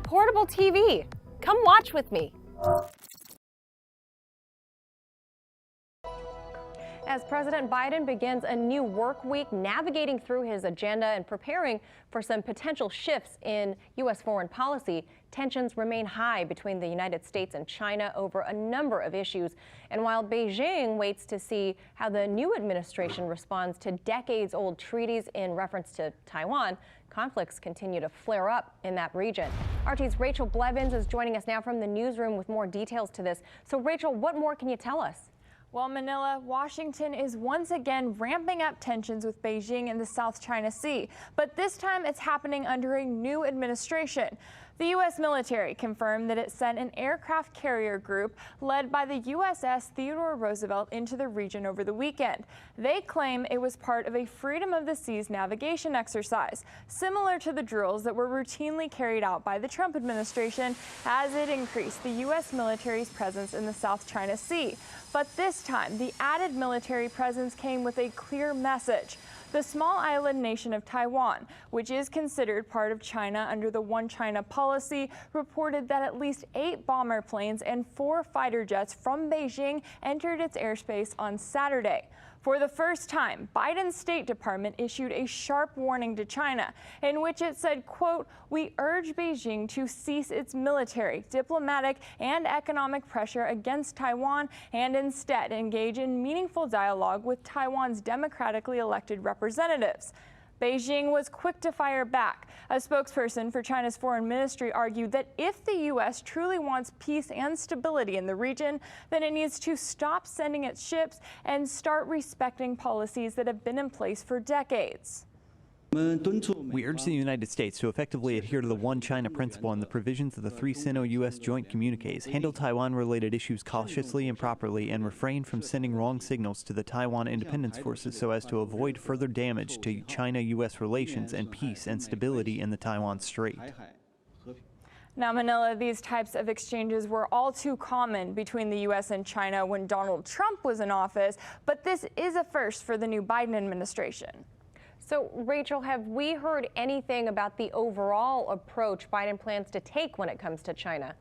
Portable TV. Come watch with me. As President Biden begins a new work week, navigating through his agenda and preparing for some potential shifts in U.S. foreign policy, tensions remain high between the United States and China over a number of issues. And while Beijing waits to see how the new administration responds to decades-old treaties in reference to Taiwan, conflicts continue to flare up in that region. RT's Rachel Blevins is joining us now from the newsroom with more details to this. So, Rachel, what more can you tell us? Well, Manila, Washington is once again ramping up tensions with Beijing in the South China Sea, but this time it's happening under a new administration. The U.S. military confirmed that it sent an aircraft carrier group led by the USS Theodore Roosevelt into the region over the weekend. They claim it was part of a freedom of the seas navigation exercise, similar to the drills that were routinely carried out by the Trump administration as it increased the U.S. military's presence in the South China Sea. But this time, the added military presence came with a clear message. The small island nation of Taiwan, which is considered part of China under the One China policy, reported that at least 8 bomber planes and 4 fighter jets from Beijing entered its airspace on Saturday. For the first time, Biden's State Department issued a sharp warning to China in which it said, quote, "We urge Beijing to cease its military, diplomatic, and economic pressure against Taiwan and instead engage in meaningful dialogue with Taiwan's democratically elected representatives." Beijing was quick to fire back. A spokesperson for China's foreign ministry argued that if the U.S. truly wants peace and stability in the region, then it needs to stop sending its ships and start respecting policies that have been in place for decades. We urge the United States to effectively adhere to the One China principle and the provisions of the 3 Sino-U.S. joint communiques, handle Taiwan-related issues cautiously and properly, and refrain from sending wrong signals to the Taiwan independence forces so as to avoid further damage to China-U.S. relations and peace and stability in the Taiwan Strait. Now, Manila, these types of exchanges were all too common between the U.S. and China when Donald Trump was in office, but this is a first for the new Biden administration. So, Rachel, have we heard anything about the overall approach Biden plans to take when it comes to China?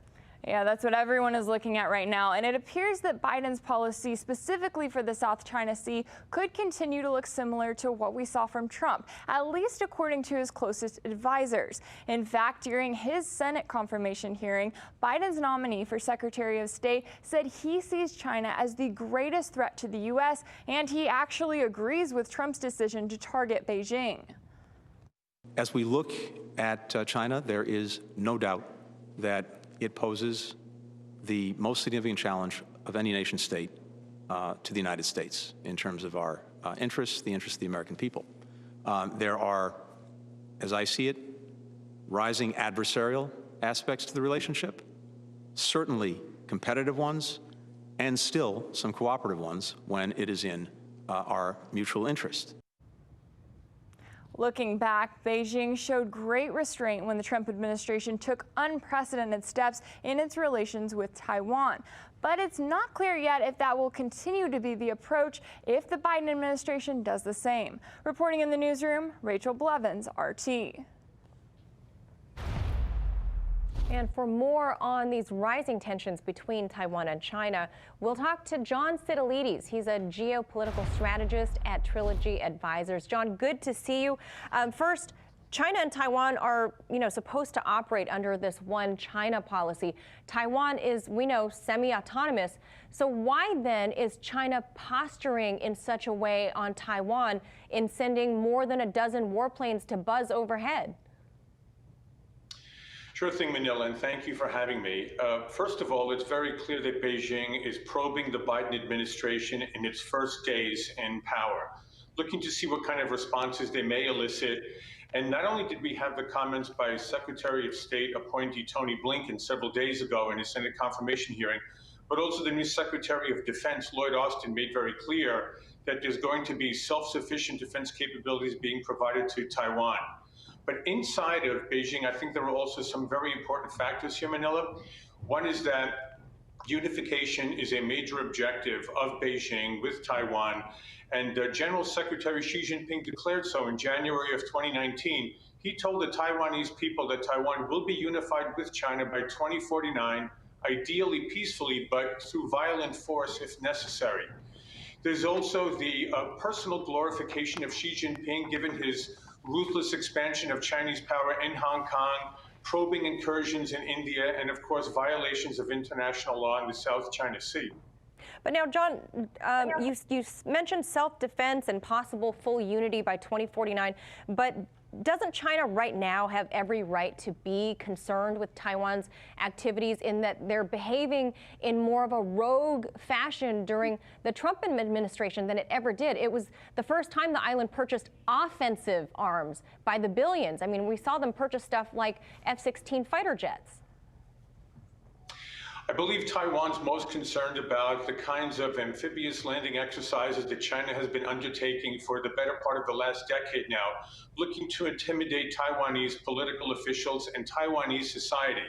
Yeah, that's what everyone is looking at right now. And it appears that Biden's policy specifically for the South China Sea could continue to look similar to what we saw from Trump, at least according to his closest advisors. In fact, during his Senate confirmation hearing, Biden's nominee for Secretary of State said he sees China as the greatest threat to the U.S., and he actually agrees with Trump's decision to target Beijing. As we look at China, there is no doubt that it poses the most significant challenge of any nation state to the United States in terms of our interests, the interests of the American people. There are, as I see it, rising adversarial aspects to the relationship, certainly competitive ones, and still some cooperative ones when it is in our mutual interest. Looking back, Beijing showed great restraint when the Trump administration took unprecedented steps in its relations with Taiwan. But it's not clear yet if that will continue to be the approach if the Biden administration does the same. Reporting in the newsroom, Rachel Blevins, RT. And for more on these rising tensions between Taiwan and China, we'll talk to John Sitilides. He's a geopolitical strategist at Trilogy Advisors. John, good to see you. First, China and Taiwan are, supposed to operate under this One China policy. Taiwan is, we know, semi-autonomous. So why then is China posturing in such a way on Taiwan in sending more than a dozen warplanes to buzz overhead? Sure thing, Manila, and thank you for having me. First of all, it's very clear that Beijing is probing the Biden administration in its first days in power, looking to see what kind of responses they may elicit. And not only did we have the comments by Secretary of State appointee Tony Blinken several days ago in his Senate confirmation hearing, but also the new Secretary of Defense, Lloyd Austin, made very clear that there's going to be self-sufficient defense capabilities being provided to Taiwan. But inside of Beijing, I think there are also some very important factors here, Manila. One is that unification is a major objective of Beijing with Taiwan. And General Secretary Xi Jinping declared so in January of 2019. He told the Taiwanese people that Taiwan will be unified with China by 2049, ideally peacefully, but through violent force if necessary. There's also the personal glorification of Xi Jinping, given his ruthless expansion of Chinese power in Hong Kong, probing incursions in India, and of course, violations of international law in the South China Sea. But now, John, you mentioned self-defense and possible full unity by 2049, but doesn't China right now have every right to be concerned with Taiwan's activities in that they're behaving in more of a rogue fashion during the Trump administration than it ever did? It was the first time the island purchased offensive arms by the billions. I mean, we saw them purchase stuff like F-16 fighter jets. I believe Taiwan's most concerned about the kinds of amphibious landing exercises that China has been undertaking for the better part of the last decade now, looking to intimidate Taiwanese political officials and Taiwanese society.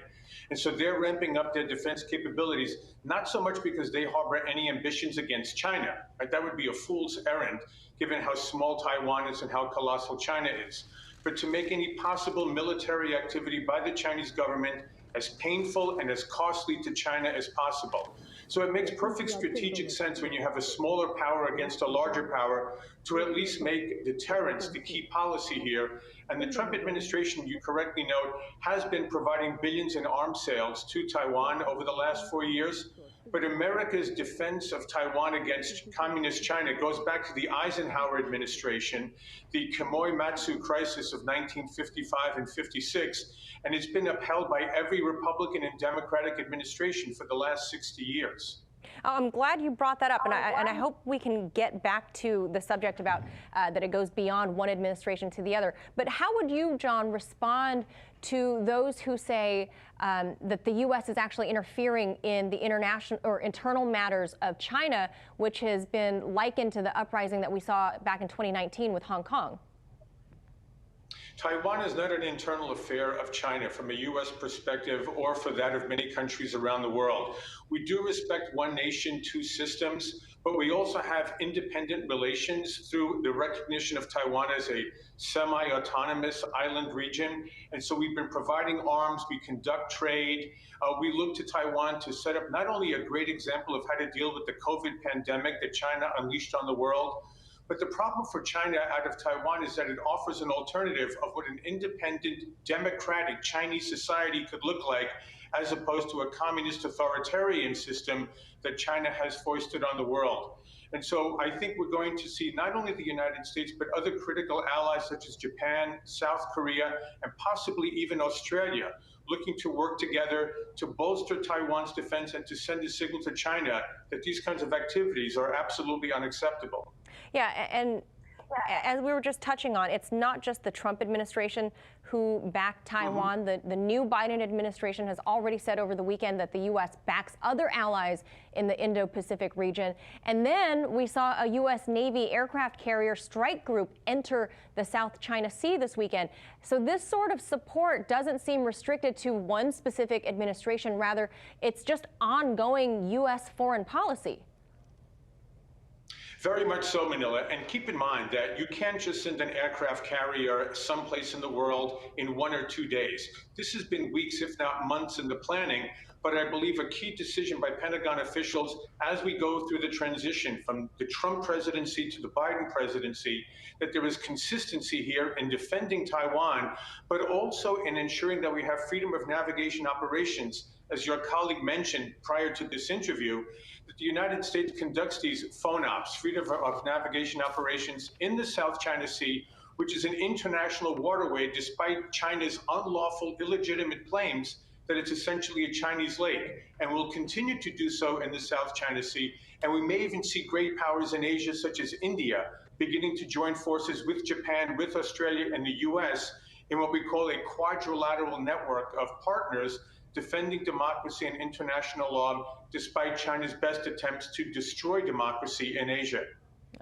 And so they're ramping up their defense capabilities, not so much because they harbor any ambitions against China, right? That would be a fool's errand, given how small Taiwan is and how colossal China is, but to make any possible military activity by the Chinese government as painful and as costly to China as possible. So it makes perfect strategic sense when you have a smaller power against a larger power to at least make deterrence the key policy here. And the Trump administration, you correctly note, has been providing billions in arms sales to Taiwan over the last 4 years. But America's defense of Taiwan against communist China goes back to the Eisenhower administration, the Quemoy-Matsu crisis of 1955 and 56, and it's been upheld by every Republican and Democratic administration for the last 60 years. I'm glad you brought that up, and I hope we can get back to the subject about that it goes beyond one administration to the other. But how would you, John, respond to those who say that the U.S. is actually interfering in the international or internal matters of China, which has been likened to the uprising that we saw back in 2019 with Hong Kong? Taiwan is not an internal affair of China from a U.S. perspective or for that of many countries around the world. We do respect one nation, two systems, but we also have independent relations through the recognition of Taiwan as a semi-autonomous island region. And so we've been providing arms, we conduct trade, we look to Taiwan to set up not only a great example of how to deal with the COVID pandemic that China unleashed on the world, but the problem for China out of Taiwan is that it offers an alternative of what an independent, democratic Chinese society could look like, as opposed to a communist authoritarian system that China has foisted on the world. And so I think we're going to see not only the United States, but other critical allies such as Japan, South Korea, and possibly even Australia, looking to work together to bolster Taiwan's defense and to send a signal to China that these kinds of activities are absolutely unacceptable. Yeah, and as we were just touching on, it's not just the Trump administration who backed Taiwan. The new Biden administration has already said over the weekend that the U.S. backs other allies in the Indo-Pacific region. And then we saw a U.S. Navy aircraft carrier strike group enter the South China Sea this weekend. So this sort of support doesn't seem restricted to one specific administration. Rather, it's just ongoing U.S. foreign policy. Very much so, Manila. And keep in mind that you can't just send an aircraft carrier someplace in the world in 1 or 2 days. This has been weeks, if not months, in the planning. But I believe a key decision by Pentagon officials as we go through the transition from the Trump presidency to the Biden presidency, that there is consistency here in defending Taiwan, but also in ensuring that we have freedom of navigation operations. As your colleague mentioned prior to this interview, that the United States conducts these phone ops, freedom of navigation operations in the South China Sea, which is an international waterway, despite China's unlawful, illegitimate claims that it's essentially a Chinese lake, and will continue to do so in the South China Sea. And we may even see great powers in Asia, such as India, beginning to join forces with Japan, with Australia, and the US in what we call a quadrilateral network of partners defending democracy and international law, despite China's best attempts to destroy democracy in Asia.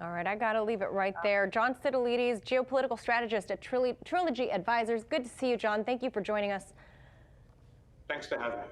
All right, I got to leave it right there. John Sitilides, geopolitical strategist at Trilogy Advisors. Good to see you, John. Thank you for joining us. Thanks for having me.